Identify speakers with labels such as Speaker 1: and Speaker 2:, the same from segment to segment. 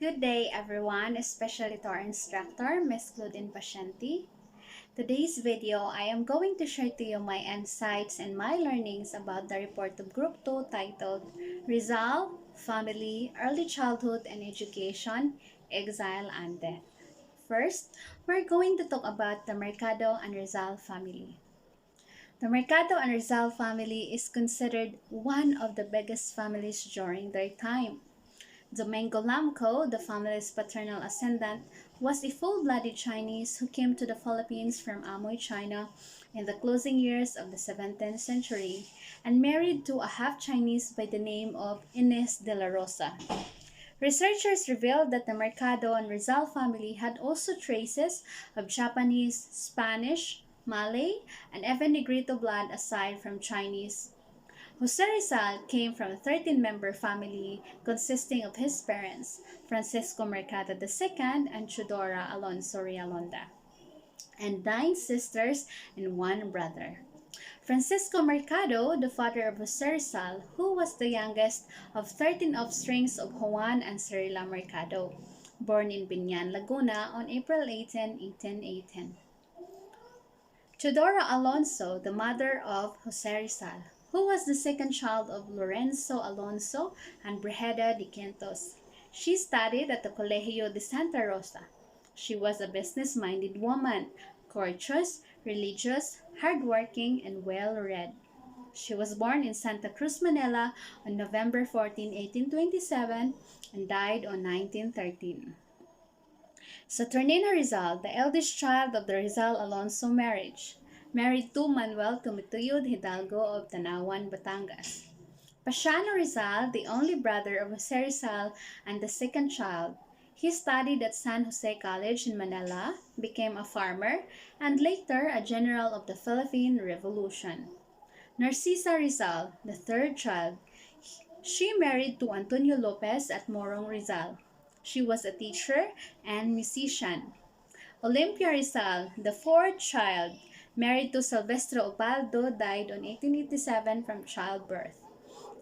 Speaker 1: Good day, everyone, especially to our instructor, Ms. Claudine Pacienti. Today's video, I am going to share to you my insights and my learnings about the report of Group 2 titled Rizal, Family, Early Childhood and Education, Exile and Death. First, we're going to talk about the Mercado and Rizal family. The Mercado and Rizal family is considered one of the biggest families during their time. Domingo Lamco, the family's paternal ascendant, was a full-blooded Chinese who came to the Philippines from Amoy, China in the closing years of the 17th century and married to a half-Chinese by the name of Ines de la Rosa. Researchers revealed that the Mercado and Rizal family had also traces of Japanese, Spanish, Malay, and even Negrito blood aside from Chinese. Jose Rizal came from a 13-member family consisting of his parents, Francisco Mercado II and Chudora Alonso Rialonda, and 9 sisters and 1 brother. Francisco Mercado, the father of Jose Rizal, who was the youngest of 13 offsprings of Juan and Cirila Mercado, born in Binyan, Laguna on April 18, 1818. Chudora Alonso, the mother of Jose Rizal, who was the second child of Lorenzo Alonso and Brejeda de Quintos. She studied at the Colegio de Santa Rosa. She was a business-minded woman, courteous, religious, hardworking, and well-read. She was born in Santa Cruz, Manila on November 14, 1827 and died on 1913. Saturnino Rizal, the eldest child of the Rizal-Alonso marriage, married to Manuel Tumituyod Hidalgo of Tanawan, Batangas. Pasiano Rizal, the only brother of Jose Rizal and the second child, he studied at San Jose College in Manila, became a farmer, and later a general of the Philippine Revolution. Narcisa Rizal, the third child, she married to Antonio Lopez at Morong Rizal. She was a teacher and musician. Olympia Rizal, the fourth child, married to Silvestre Ubaldo, died on 1887 from childbirth.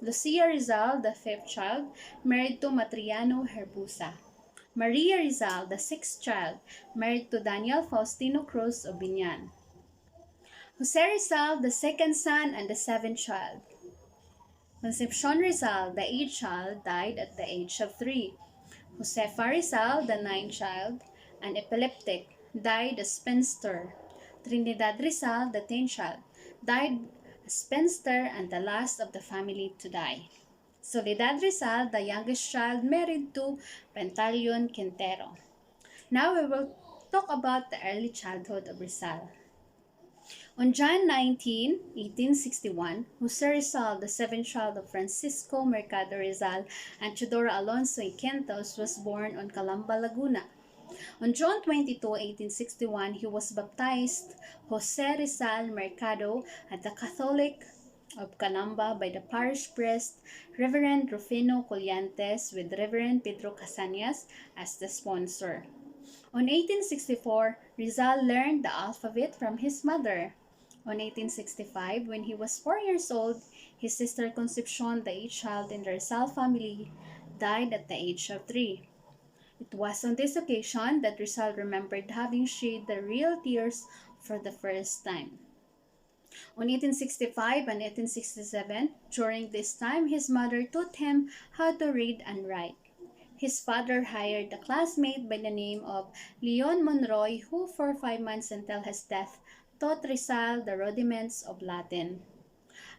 Speaker 1: Lucia Rizal, the fifth child, married to Matriano Herbusa. Maria Rizal, the sixth child, married to Daniel Faustino Cruz of Binyan. Jose Rizal, the second son and the seventh child. Concepcion Rizal, the eighth child, died at the age of 3. Josefa Rizal, the ninth child, an epileptic, died a spinster. Trinidad Rizal, the 10th child, died a spinster and the last of the family to die. Soledad Rizal, the youngest child, married to Pantaleon Quintero. Now we will talk about the early childhood of Rizal. On Jan 19, 1861, Jose Rizal, the seventh child of Francisco Mercado Rizal and Chudora Alonso y Quintos, was born on Calamba, Laguna. On June 22, 1861, he was baptized Jose Rizal Mercado at the Catholic of Calamba by the parish priest Reverend Rufino Collantes with Reverend Pedro Casañas as the sponsor. On 1864, Rizal learned the alphabet from his mother. On 1865, when he was 4 years old, his sister Concepcion, the eighth child in the Rizal family, died at the age of 3. It was on this occasion that Rizal remembered having shed the real tears for the first time. On 1865 and 1867, during this time, his mother taught him how to read and write. His father hired a classmate by the name of Leon Monroy, who for 5 months until his death taught Rizal the rudiments of Latin.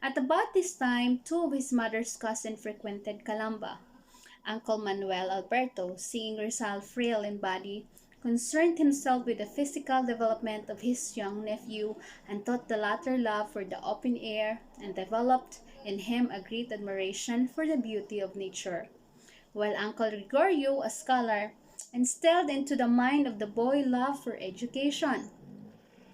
Speaker 1: At about this time, two of his mother's cousins frequented Calamba. Uncle Manuel Alberto, seeing Rizal frail in body, concerned himself with the physical development of his young nephew and taught the latter love for the open air and developed in him a great admiration for the beauty of nature. While Uncle Gregorio, a scholar, instilled into the mind of the boy love for education.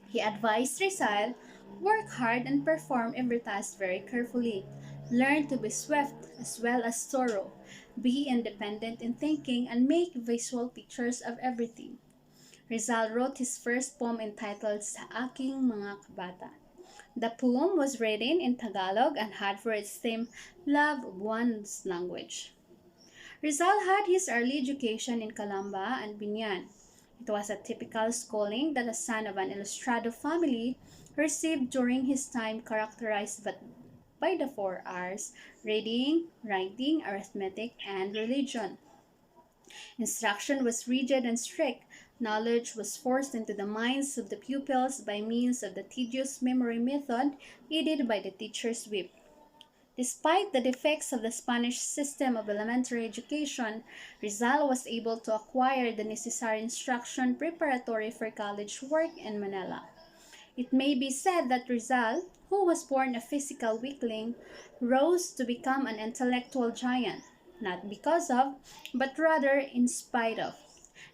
Speaker 1: He advised Rizal, work hard and perform every task very carefully. Learn to be swift as well as thorough. Be independent in thinking and make visual pictures of everything. Rizal wrote his first poem entitled Sa Aking Mga Kabata. The poem was written in Tagalog and had for its theme love of one's language. Rizal had his early education in Calamba and Binyan. It was a typical schooling that a son of an Ilustrado family received during his time, characterized by the 4 R's: reading, writing, arithmetic, and religion. Instruction was rigid and strict. Knowledge was forced into the minds of the pupils by means of the tedious memory method, aided by the teacher's whip. Despite the defects of the Spanish system of elementary education, Rizal was able to acquire the necessary instruction preparatory for college work in Manila. It may be said that Rizal, who was born a physical weakling, rose to become an intellectual giant, not because of, but rather in spite of,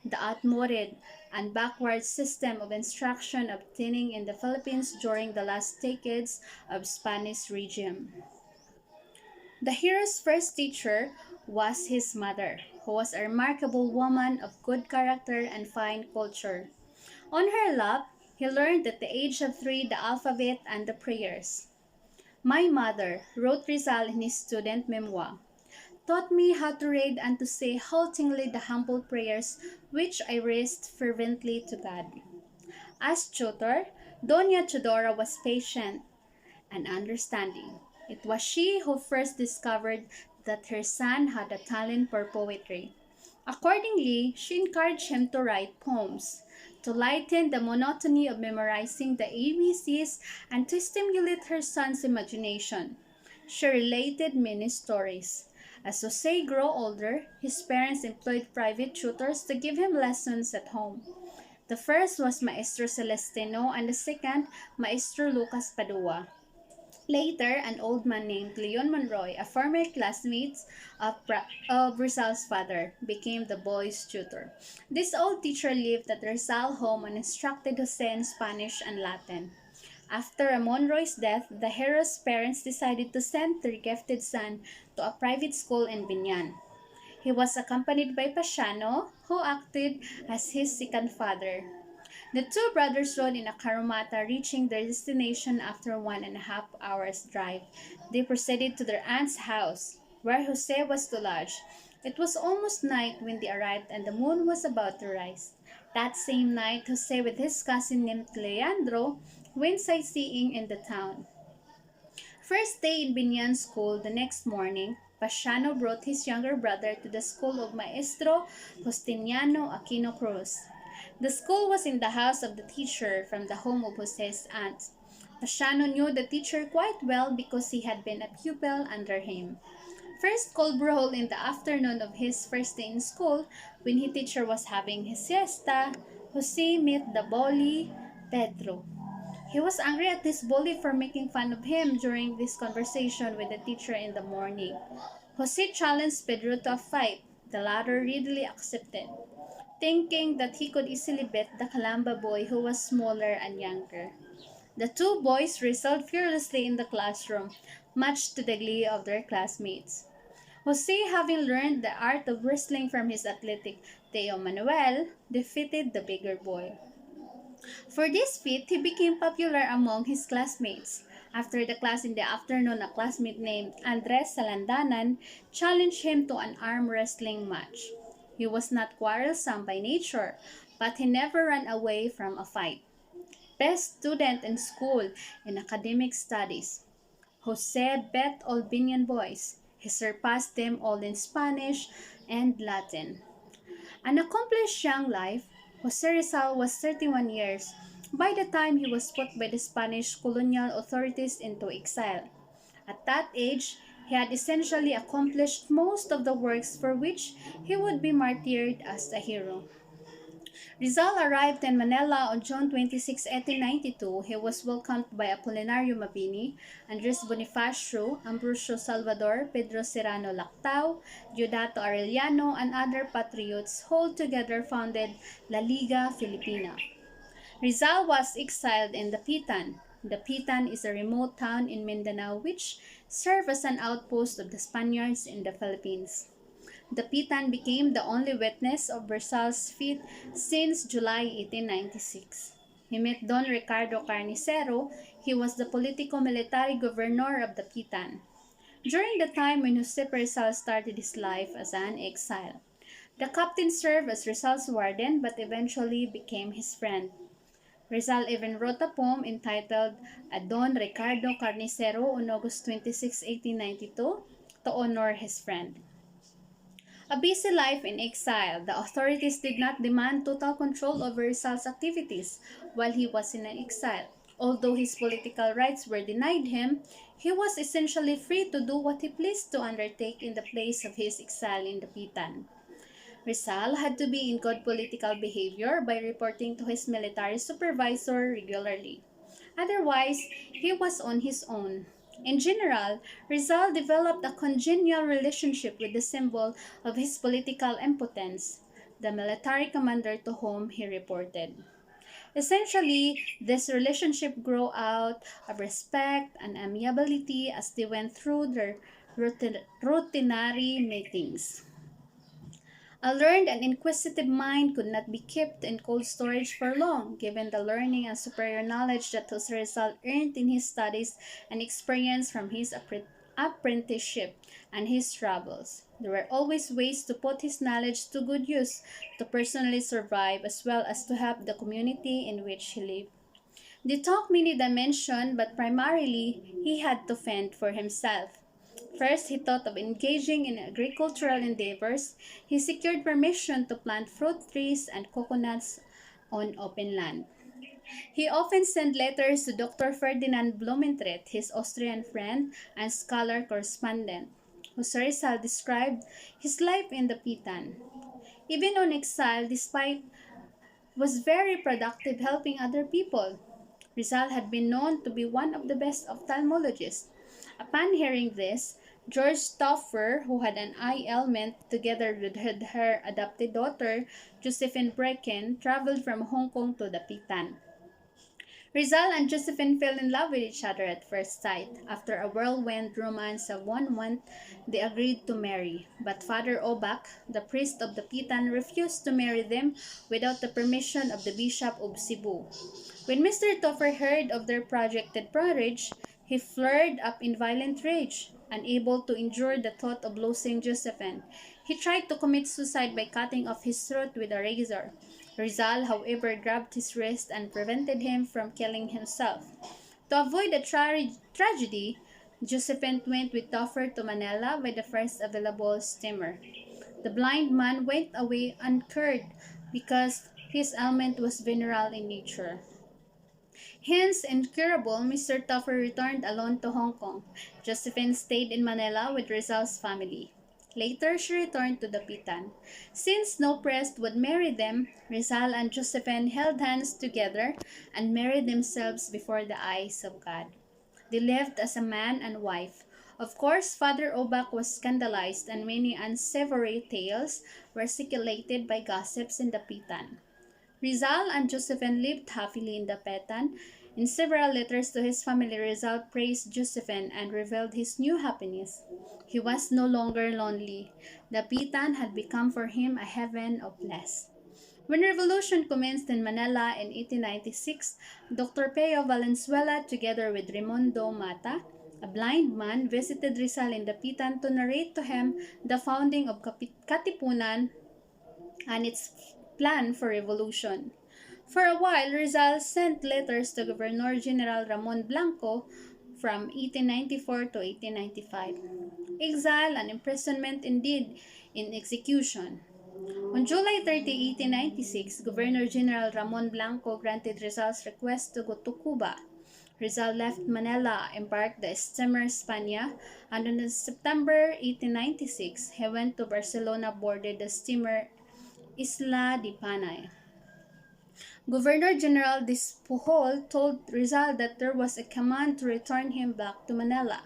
Speaker 1: the outmoded and backward system of instruction obtaining in the Philippines during the last decades of Spanish regime. The hero's first teacher was his mother, who was a remarkable woman of good character and fine culture. On her lap, he learned at the age of 3 the alphabet and the prayers. "My mother," wrote Rizal in his student memoir, "taught me how to read and to say haltingly the humble prayers which I raised fervently to God." As tutor, Doña Chodora was patient and understanding. It was she who first discovered that her son had a talent for poetry. Accordingly, she encouraged him to write poems, to lighten the monotony of memorizing the ABCs and to stimulate her son's imagination. She related many stories. As Jose grew older, his parents employed private tutors to give him lessons at home. The first was Maestro Celestino and the second, Maestro Lucas Padua. Later, an old man named Leon Monroy, a former classmate of Rizal's father, became the boy's tutor. This old teacher lived at Rizal home and instructed Jose in Spanish and Latin. After Monroy's death, the hero's parents decided to send their gifted son to a private school in Binyan. He was accompanied by Pasiano, who acted as his second father. The two brothers rode in a caromata, reaching their destination after 1.5 hours' drive. They proceeded to their aunt's house, where Jose was to lodge. It was almost night when they arrived, and the moon was about to rise. That same night, Jose, with his cousin named Leandro, went sightseeing in the town. First day in Binyan school, the next morning, Pasiano brought his younger brother to the school of Maestro Justiniano Aquino Cruz. The school was in the house of the teacher from the home of Jose's aunt. Pasiano knew the teacher quite well because he had been a pupil under him. First cold roll in the afternoon of his first day in school, when his teacher was having his siesta, Jose met the bully Pedro. He was angry at this bully for making fun of him during this conversation with the teacher in the morning. Jose challenged Pedro to a fight. The latter readily accepted, thinking that he could easily beat the Calamba boy who was smaller and younger. The two boys wrestled fearlessly in the classroom, much to the glee of their classmates. Jose, having learned the art of wrestling from his athletic Teo Manuel, defeated the bigger boy. For this feat, he became popular among his classmates. After the class in the afternoon, a classmate named Andres Salandanan challenged him to an arm wrestling match. He was not quarrelsome by nature, but he never ran away from a fight. Best student in school in academic studies, Jose bet all Binyan boys. He surpassed them all in Spanish and Latin. An accomplished young life, Jose Rizal was 31 years by the time he was put by the Spanish colonial authorities into exile. At that age, he had essentially accomplished most of the works for which he would be martyred as a hero. Rizal arrived in Manila on June 26, 1892. He was welcomed by Apolinario Mabini, Andres Bonifacio, Ambrosio Salvador, Pedro Serrano Lactao, Diodato Arellano, and other patriots who altogether founded La Liga Filipina. Rizal was exiled in Dapitan. Dapitan is a remote town in Mindanao which served as an outpost of the Spaniards in the Philippines. Dapitan became the only witness of Rizal's feat since July 1896. He met Don Ricardo Carnicero. He was the politico-military governor of Dapitan. during the time when Jose Rizal started his life as an exile. The captain served as Rizal's warden but eventually became his friend. Rizal even wrote a poem entitled A Don Ricardo Carnicero on August 26, 1892, to honor his friend. A busy life in exile, the authorities did not demand total control over Rizal's activities while he was in exile. Although his political rights were denied him, he was essentially free to do what he pleased to undertake in the place of his exile in the Pitan. Rizal had to be in good political behavior by reporting to his military supervisor regularly. Otherwise, he was on his own. In general, Rizal developed a congenial relationship with the symbol of his political impotence, the military commander to whom he reported. Essentially, this relationship grew out of respect and amiability as they went through their routinary meetings. A learned and inquisitive mind could not be kept in cold storage for long, given the learning and superior knowledge that Jose Rizal earned in his studies and experience from his apprenticeship and his travels. There were always ways to put his knowledge to good use, to personally survive, as well as to help the community in which he lived. They took many dimensions, but primarily he had to fend for himself. First, he thought of engaging in agricultural endeavors. He secured permission to plant fruit trees and coconuts on open land. He often sent letters to Dr. Ferdinand Blumentritt, his Austrian friend and scholar correspondent. Jose Rizal described his life in the Pitan. Even on exile, despite was very productive helping other people. Rizal had been known to be one of the best ophthalmologists. Upon hearing this, George Stauffer, who had an eye ailment, together with her adopted daughter, Josephine Brecken, traveled from Hong Kong to the Pitan. Rizal and Josephine fell in love with each other at first sight. After a whirlwind romance of 1 month, they agreed to marry. But Father Obak, the priest of the Pitan, refused to marry them without the permission of the Bishop of Cebu. When Mr. Toffer heard of their projected marriage, he flared up in violent rage. Unable to endure the thought of losing Josephine, he tried to commit suicide by cutting off his throat with a razor. Rizal, however, grabbed his wrist and prevented him from killing himself. To avoid a tragedy, Josephine went with Toffer to Manila by the first available steamer. The blind man went away uncured because his ailment was venereal in nature. Hence, incurable, Mr. Toffer returned alone to Hong Kong. Josephine stayed in Manila with Rizal's family. Later, she returned to the Pitan. Since no priest would marry them, Rizal and Josephine held hands together and married themselves before the eyes of God. They lived as a man and wife. Of course, Father Obak was scandalized and many unsavory tales were circulated by gossips in the Pitan. Rizal and Josephine lived happily in the Pitan. In several letters to his family, Rizal praised Josephine and revealed his new happiness. He was no longer lonely. The Pitan had become for him a heaven of bliss. When revolution commenced in Manila in 1896, Dr. Peo Valenzuela, together with Raimundo Mata, a blind man, visited Rizal in the Pitan to narrate to him the founding of Katipunan and its plan for revolution. For a while, Rizal sent letters to Governor General Ramon Blanco from 1894 to 1895. Exile and imprisonment indeed in execution. On July 30, 1896, Governor General Ramon Blanco granted Rizal's request to go to Cuba. Rizal left Manila, embarked the steamer Spania, and on September 1896, he went to Barcelona, boarded the steamer Isla de Panay. Governor General Despujol told Rizal that there was a command to return him back to Manila.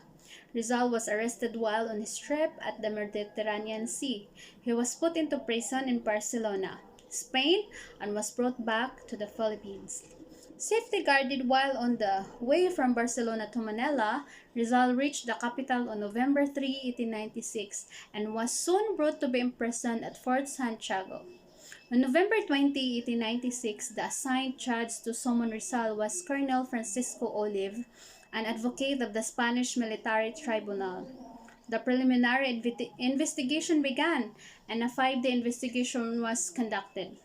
Speaker 1: Rizal was arrested while on his trip at the Mediterranean Sea. He was put into prison in Barcelona, Spain, and was brought back to the Philippines. Safety guarded while on the way from Barcelona to Manila, Rizal reached the capital on November 3, 1896, and was soon brought to be imprisoned at Fort Santiago. On November 20, 1896, the assigned judge to summon Rizal was Colonel Francisco Olive, an advocate of the Spanish Military Tribunal. The preliminary investigation began, and a 5-day investigation was conducted.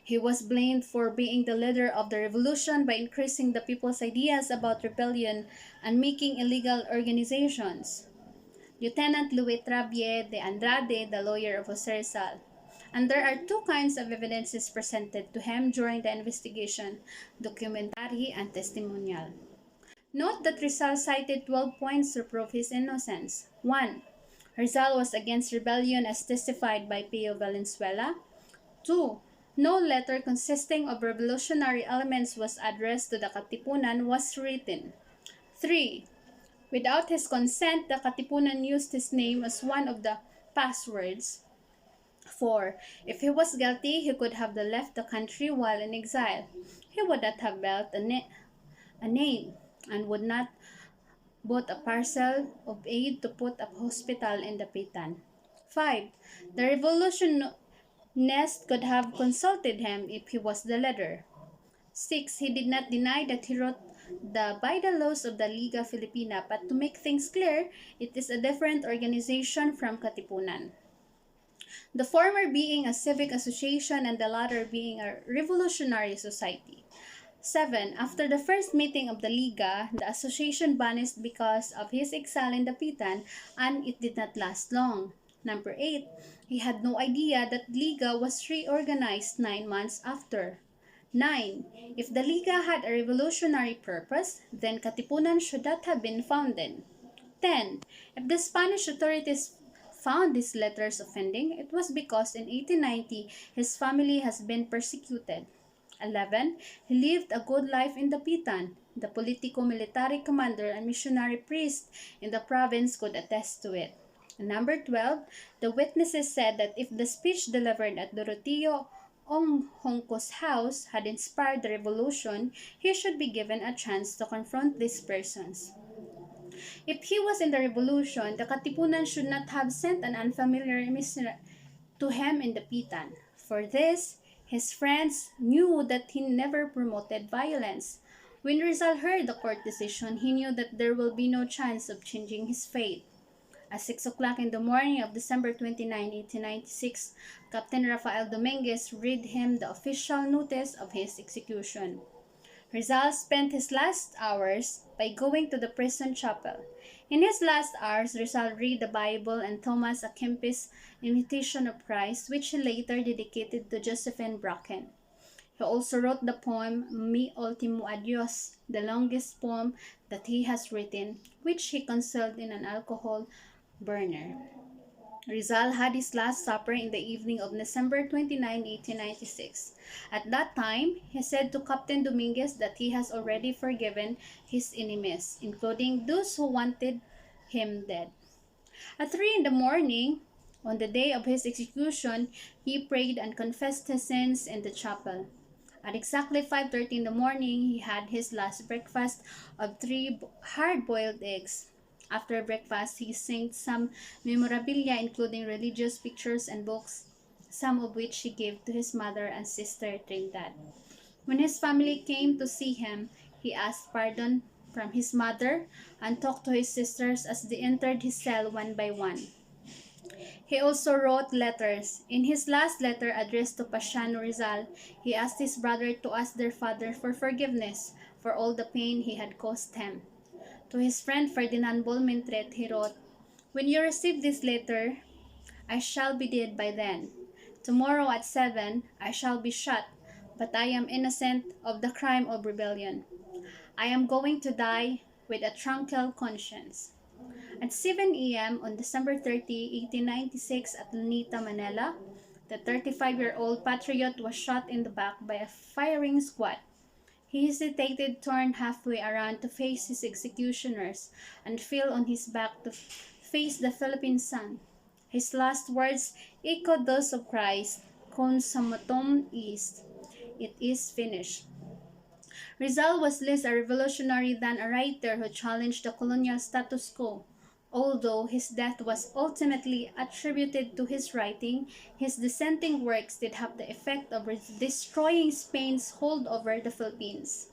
Speaker 1: He was blamed for being the leader of the revolution by increasing the people's ideas about rebellion and making illegal organizations. Lieutenant Louis Trabier de Andrade, the lawyer of Jose Rizal. And there are two kinds of evidences presented to him during the investigation, documentary and testimonial. Note that Rizal cited 12 points to prove his innocence. 1. Rizal was against rebellion as testified by Pio Valenzuela. 2. No letter consisting of revolutionary elements was addressed to the Katipunan was written. 3. Without his consent, the Katipunan used his name as one of the passwords. 4. If he was guilty, he could have left the country while in exile. He would not have built a name and would not bought a parcel of aid to put a hospital in the Pitan. 5. The revolutionist could have consulted him if he was the leader. 6. He did not deny that he wrote by the laws of the Liga Filipina, but to make things clear, it is a different organization from Katipunan. The former being a civic association and the latter being a revolutionary society. 7. After the first meeting of the Liga, the association vanished because of his exile in the Pitan, and it did not last long. 8. He had no idea that Liga was reorganized 9 months after. 9. If the Liga had a revolutionary purpose, then Katipunan should not have been founded. 10. If the Spanish authorities found these letters offending, it was because in 1890 his family has been persecuted. 11. He lived a good life in the Pitan. The politico-military commander and missionary priest in the province could attest to it. And 12. The witnesses said that if the speech delivered at Doroteo Onghongco's house had inspired the revolution, he should be given a chance to confront these persons. If he was in the revolution, the Katipunan should not have sent an unfamiliar missionary to him in the Pitan. For this, his friends knew that he never promoted violence. When Rizal heard the court decision, he knew that there will be no chance of changing his fate. At 6 o'clock in the morning of December 29, 1896, Captain Rafael Dominguez read him the official notice of his execution. Rizal spent his last hours by going to the prison chapel. In his last hours, Rizal read the Bible and Thomas à Kempis' Imitation of Christ, which he later dedicated to Josephine Bracken. He also wrote the poem Mi Ultimo Adios, the longest poem that he has written, which he concealed in an alcohol burner. Rizal had his last supper in the evening of December 29, 1896. At that time, he said to Captain Dominguez that he has already forgiven his enemies, including those who wanted him dead. At 3 in the morning, on the day of his execution, he prayed and confessed his sins in the chapel. At exactly 5:30 in the morning, he had his last breakfast of 3 hard-boiled eggs. After breakfast, he synced some memorabilia including religious pictures and books, some of which he gave to his mother and sister Trinidad. When his family came to see him, he asked pardon from his mother and talked to his sisters as they entered his cell one by one. He also wrote letters. In his last letter addressed to Pasiano Rizal, he asked his brother to ask their father for forgiveness for all the pain he had caused him. To his friend Ferdinand Bolmentret, he wrote, "When you receive this letter, I shall be dead by then. Tomorrow at 7, I shall be shot, but I am innocent of the crime of rebellion. I am going to die with a tranquil conscience." At 7 a.m. on December 30, 1896 at Lunita, Manila, the 35-year-old patriot was shot in the back by a firing squad. He hesitated, turned halfway around to face his executioners, and fell on his back to face the Philippine sun. His last words echoed those of Christ, "Consummatum est," it is finished. Rizal was less a revolutionary than a writer who challenged the colonial status quo. Although his death was ultimately attributed to his writing, his dissenting works did have the effect of destroying Spain's hold over the Philippines.